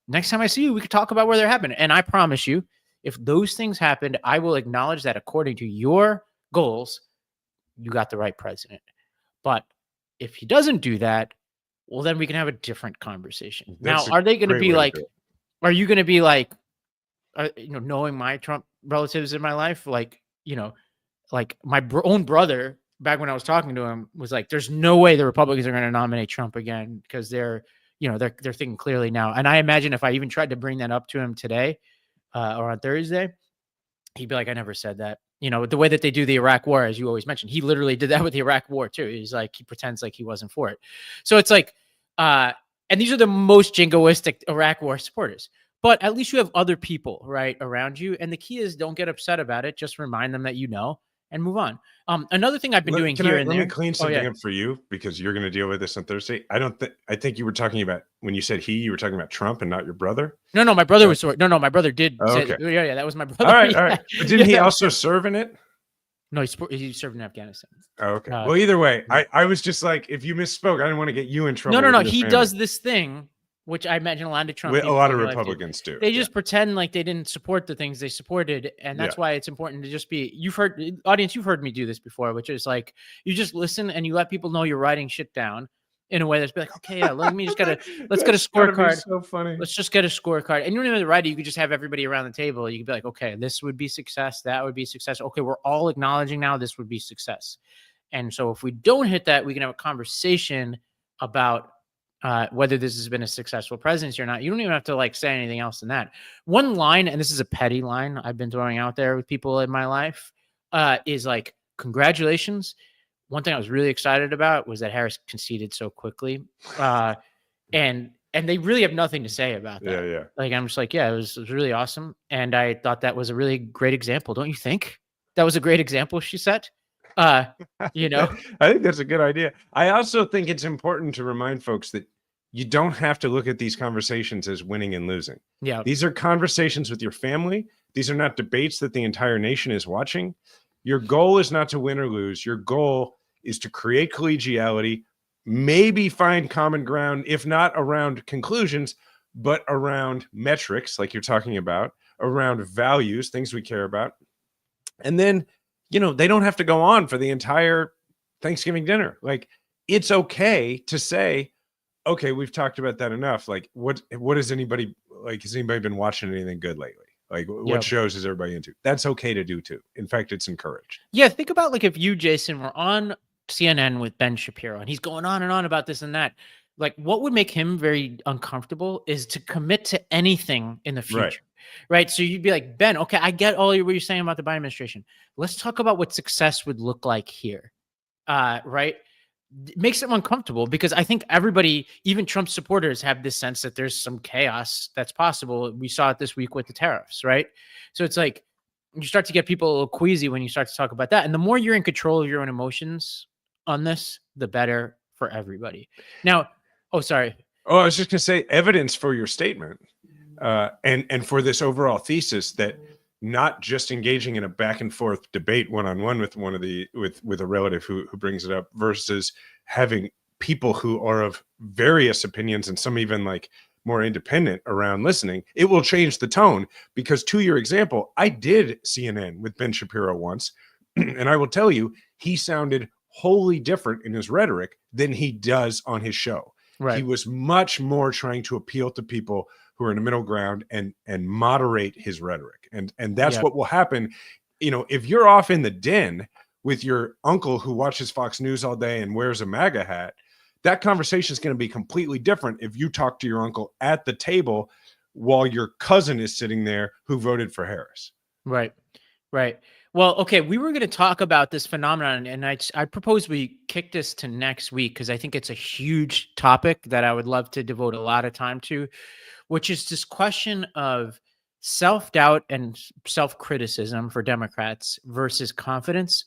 Next time I see you, we could talk about where they're happening. And I promise you, if those things happened, I will acknowledge that according to your goals, you got the right president. But if he doesn't do that, well, then we can have a different conversation. That's now, are they going to be like, do it. are you going to be like, knowing my Trump relatives in my life, like, like my own brother, back when I was talking to him, was like, there's no way the Republicans are going to nominate Trump again because they're thinking clearly now. And I imagine if I even tried to bring that up to him today or on Thursday, he'd be like, I never said that. The way that they do the Iraq war, as you always mentioned, he literally did that with the Iraq war too. He's like, he pretends like he wasn't for it. So it's like, and these are the most jingoistic Iraq war supporters. But at least you have other people right around you. And the key is don't get upset about it. Just remind them that and move on. Another thing I've been doing here and there. Let me clean something up for you because you're going to deal with this on Thursday. I think you were talking about, when you said you were talking about Trump and not your brother. No, my brother was. No, my brother did. Okay. Yeah, that was my brother. All right. But didn't he also serve in it? No, he served in Afghanistan. Oh, okay. Well, either way, I was just like, if you misspoke, I didn't want to get you in trouble. No. He does this thing, which I imagine a lot of Trump a lot of Republicans do. They just pretend like they didn't support the things they supported, and that's why it's important to just be. You've heard me do this before, which is like you just listen and you let people know you're writing shit down in a way that's like, okay, yeah, let's get a scorecard. So funny. Let's just get a scorecard, and you don't even have to write it. You could just have everybody around the table. You could be like, okay, this would be success, that would be success. Okay, we're all acknowledging now this would be success, and so if we don't hit that, we can have a conversation about whether this has been a successful presidency or not. You don't even have to like say anything else than that. One line, and this is a petty line I've been throwing out there with people in my life, is like, congratulations. One thing I was really excited about was that Harris conceded so quickly. And they really have nothing to say about that. Yeah. Like, I'm just like, yeah, it was really awesome. And I thought that was a really great example. Don't you think that was a great example she set? I think that's a good idea. I also think it's important to remind folks that you don't have to look at these conversations as winning and losing. Yeah. These are conversations with your family. These are not debates that the entire nation is watching. Your goal is not to win or lose. Your goal is to create collegiality, maybe find common ground, if not around conclusions, but around metrics, like you're talking about, around values, things we care about. And then, they don't have to go on for the entire Thanksgiving dinner. Like, it's okay to say, okay, we've talked about that enough. Like, what has anybody been watching anything good lately? Like, what shows is everybody into? That's okay to do too. In fact, it's encouraged. Yeah. Think about like if you, Jason, were on CNN with Ben Shapiro and he's going on and on about this and that. Like, what would make him very uncomfortable is to commit to anything in the future. Right. So you'd be like, Ben, okay, I get all what you're saying about the Biden administration. Let's talk about what success would look like here. Right. It makes them uncomfortable because I think everybody, even Trump supporters, have this sense that there's some chaos that's possible. We saw it this week with the tariffs, right? So it's like you start to get people a little queasy when you start to talk about that. And the more you're in control of your own emotions on this, the better for everybody. Now, sorry. Oh, I was just going to say evidence for your statement and for this overall thesis that not just engaging in a back and forth debate one-on-one with with a relative who brings it up versus having people who are of various opinions and some even like more independent around listening, it will change the tone. Because to your example, I did CNN with Ben Shapiro once, and I will tell you, he sounded wholly different in his rhetoric than he does on his show. Right. He was much more trying to appeal to people who are in the middle ground and moderate his rhetoric. And that's what will happen. If you're off in the den with your uncle who watches Fox News all day and wears a MAGA hat, that conversation is going to be completely different if you talk to your uncle at the table while your cousin is sitting there who voted for Harris. Right. Well, okay, we were going to talk about this phenomenon, and I propose we kick this to next week because I think it's a huge topic that I would love to devote a lot of time to, which is this question of self-doubt and self-criticism for Democrats versus confidence.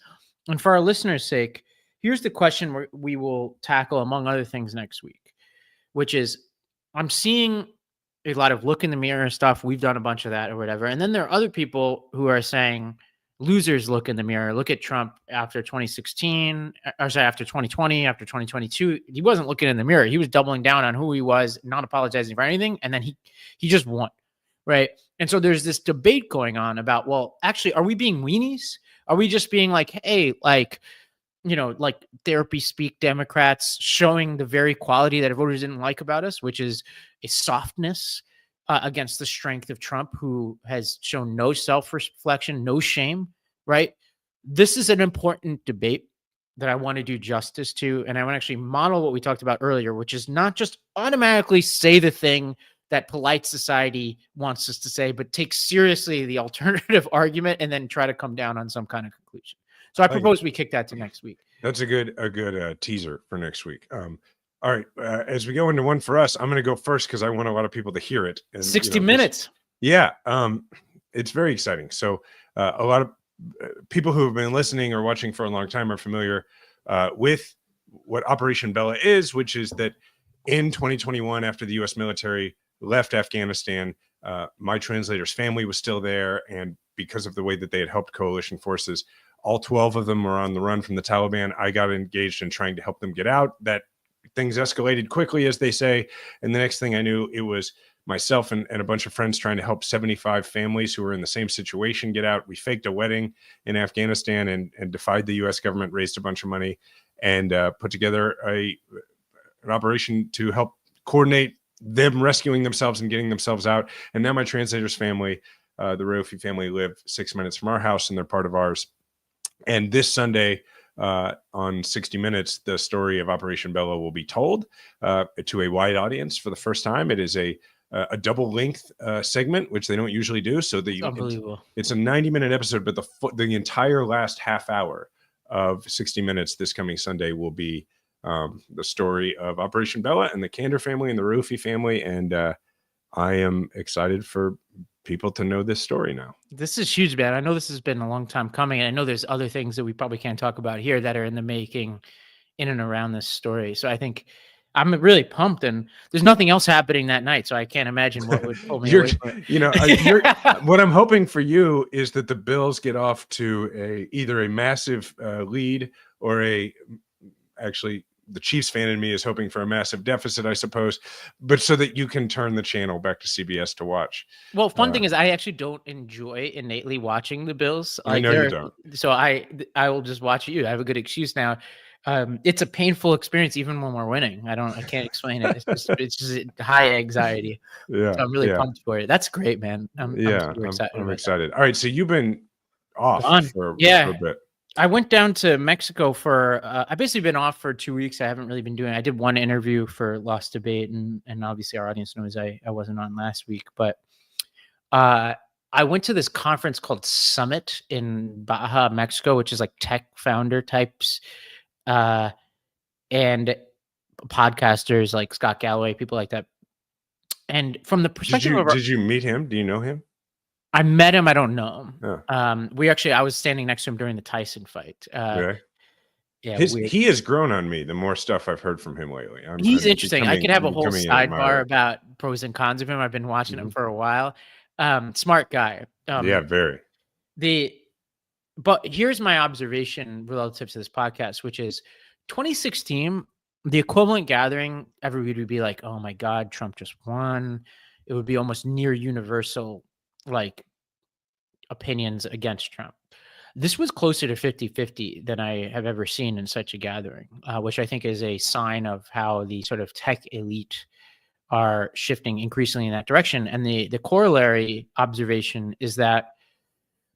And for our listeners' sake, here's the question we will tackle, among other things, next week, which is I'm seeing a lot of look in the mirror stuff. We've done a bunch of that or whatever. And then there are other people who are saying, losers look in the mirror. Look at Trump after 2016, after 2020, after 2022. He wasn't looking in the mirror. He was doubling down on who he was, not apologizing for anything. And then he just won. Right. And so there's this debate going on about, well, actually, are we being weenies? Are we just being like, hey, like, like therapy speak Democrats, showing the very quality that voters didn't like about us, which is a softness against the strength of Trump, who has shown no self-reflection, no shame, right? This is an important debate that I want to do justice to. And I want to actually model what we talked about earlier, which is not just automatically say the thing that polite society wants us to say, but take seriously the alternative argument and then try to come down on some kind of conclusion. So I propose we kick that to next week. That's a good teaser for next week. All right. As we go into one for us, I'm going to go first because I want a lot of people to hear it. And, 60 minutes. Yeah. It's very exciting. So a lot of people who have been listening or watching for a long time are familiar with what Operation Bella is, which is that in 2021, after the U.S. military left Afghanistan, my translator's family was still there. And because of the way that they had helped coalition forces, all 12 of them were on the run from the Taliban. I got engaged in trying to help them get out. That things escalated quickly, as they say. And the next thing I knew, it was myself and a bunch of friends trying to help 75 families who were in the same situation get out. We faked a wedding in Afghanistan and defied the U.S. government, raised a bunch of money, and put together an operation to help coordinate them rescuing themselves and getting themselves out. And now my translator's family, the Raofi family, live 6 minutes from our house, and they're part of ours. And this Sunday on 60 Minutes, the story of Operation Bella will be told to a wide audience for the first time. It is a double length segment, which they don't usually do. So it's a 90-minute episode, but the entire last half hour of 60 Minutes this coming Sunday will be the story of Operation Bella and the Kander family and the Raofi family. And I am excited for people to know this story now. This is huge, man. I know this has been a long time coming, and I know there's other things that we probably can't talk about here that are in the making in and around this story. So I think I'm really pumped, and there's nothing else happening that night, so I can't imagine what would pull me away from it. What I'm hoping for you is that the Bills get off to either a massive lead or actually the Chiefs fan in me is hoping for a massive deficit, I suppose, but so that you can turn the channel back to CBS to watch. Well, fun thing is I actually don't enjoy innately watching the Bills. I know you don't. So I will just watch you. I have a good excuse now. It's a painful experience even when we're winning. I can't explain it. It's just high anxiety. Yeah. So I'm really pumped for it. That's great, man. I'm excited. I'm excited. All right. So you've been off for a bit. I went down to Mexico for, I've basically been off for 2 weeks. I haven't really been doing, I did one interview for Lost Debate, and obviously our audience knows I wasn't on last week, but I went to this conference called Summit in Baja, Mexico, which is like tech founder types and podcasters like Scott Galloway, people like that. And from the perspective did you meet him? Do you know him? I met him. I don't know him. Oh. I was standing next to him during the Tyson fight. Yeah, he has grown on me the more stuff I've heard from him lately. He's interesting. I could have a whole sidebar about pros and cons of him. I've been watching him for a while. Smart guy. Yeah, very. But here's my observation relative to this podcast, which is 2016, the equivalent gathering, everybody would be like, oh my God, Trump just won. It would be almost near universal like opinions against Trump. This was closer to 50-50 than I have ever seen in such a gathering, which I think is a sign of how the sort of tech elite are shifting increasingly in that direction. And the corollary observation is that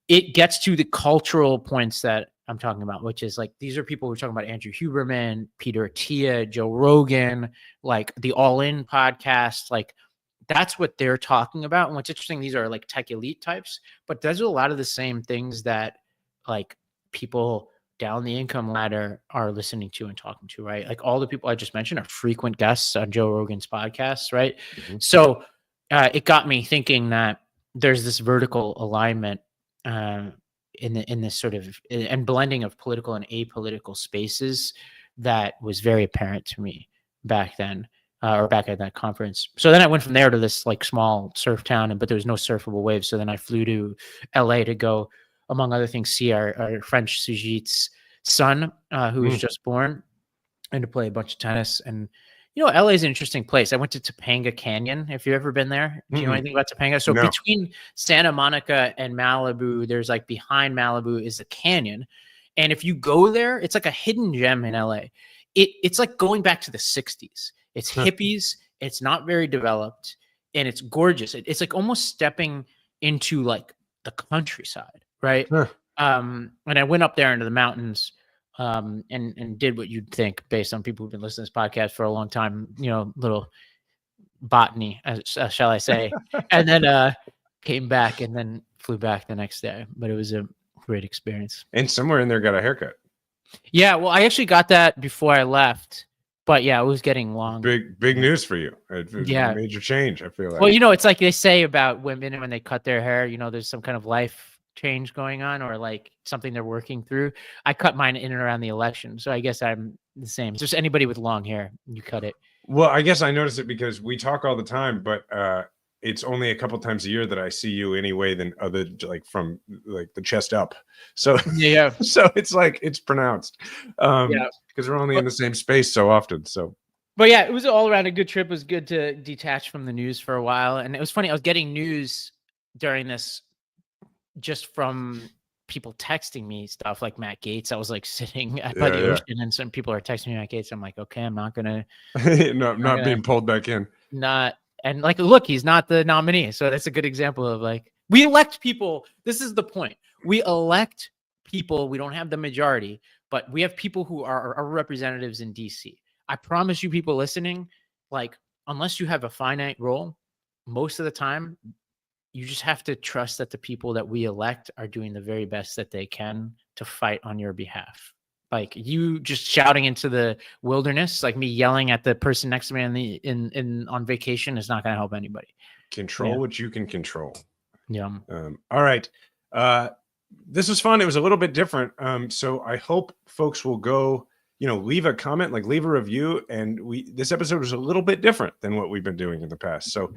it gets to the cultural points that I'm talking about, which is like, these are people who are talking about Andrew Huberman, Peter Attia, Joe Rogan, like the All In podcast, like that's what they're talking about. And what's interesting, these are like tech elite types, but those are a lot of the same things that like people down the income ladder are listening to and talking to, right? Like all the people I just mentioned are frequent guests on Joe Rogan's podcasts, right? Mm-hmm. So it got me thinking that there's this vertical alignment in this sort of and blending of political and apolitical spaces that was very apparent to me back then. Or back at that conference. So then I went from there to this like small surf town, but there was no surfable waves. So then I flew to LA to go, among other things, see our French Sujit's son, who was just born, and to play a bunch of tennis. And, LA is an interesting place. I went to Topanga Canyon. If you've ever been there, do you know anything about Topanga? So between Santa Monica and Malibu, there's like behind Malibu is a canyon. And if you go there, it's like a hidden gem in LA. It's like going back to the 60s. It's hippies. It's not very developed, and it's gorgeous. It's like almost stepping into like the countryside, right? And I went up there into the mountains, and did what you'd think based on people who've been listening to this podcast for a long time, you know, little botany, shall I say, and then came back and then flew back the next day. But it was a great experience. And somewhere in there got a haircut. Yeah, well, I actually got that before I left. But yeah, it was getting long. Big news for you. It was a major change, I feel like. Well, you know, it's like they say about women when they cut their hair, you know, there's some kind of life change going on or like something they're working through. I cut mine in and around the election. So I guess I'm the same. Just anybody with long hair, you cut it. Well, I guess I notice it because we talk all the time, but it's only a couple times a year that I see you anyway than other, like from like the chest up. So yeah. So it's like it's pronounced. Because we're only in the same space so often. So but yeah, it was all around a good trip. It was good to detach from the news for a while. And it was funny, I was getting news during this just from people texting me stuff like Matt Gaetz. I was like sitting by the ocean and some people are texting me Matt Gaetz. I'm like, okay, I'm not gonna not being pulled back in. And like, look, he's not the nominee. So that's a good example of like, we elect people. This is the point. We elect people. We don't have the majority, but we have people who are our representatives in DC. I promise you people listening, like, unless you have a finite role, most of the time, you just have to trust that the people that we elect are doing the very best that they can to fight on your behalf. Like you just shouting into the wilderness, like me yelling at the person next to me on vacation is not going to help anybody. Control what you can control. Yeah. All right. This was fun. It was a little bit different. So I hope folks will go, you know, leave a comment, like leave a review. And this episode was a little bit different than what we've been doing in the past. So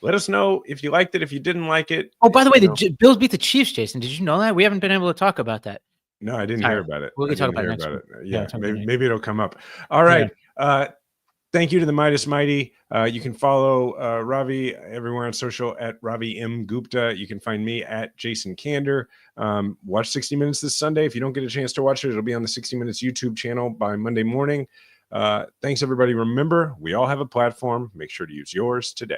let us know if you liked it, if you didn't like it. Oh, by the way, the Bills beat the Chiefs, Jason. Did you know that? We haven't been able to talk about that. No, I didn't hear about it. We'll talk about it next week. Yeah, maybe it'll come up. All right. Yeah. Thank you to the Midas Mighty. You can follow Ravi everywhere on social at Ravi M. Gupta. You can find me at Jason Kander. Watch 60 Minutes this Sunday. If you don't get a chance to watch it, it'll be on the 60 Minutes YouTube channel by Monday morning. Thanks, everybody. Remember, we all have a platform. Make sure to use yours today.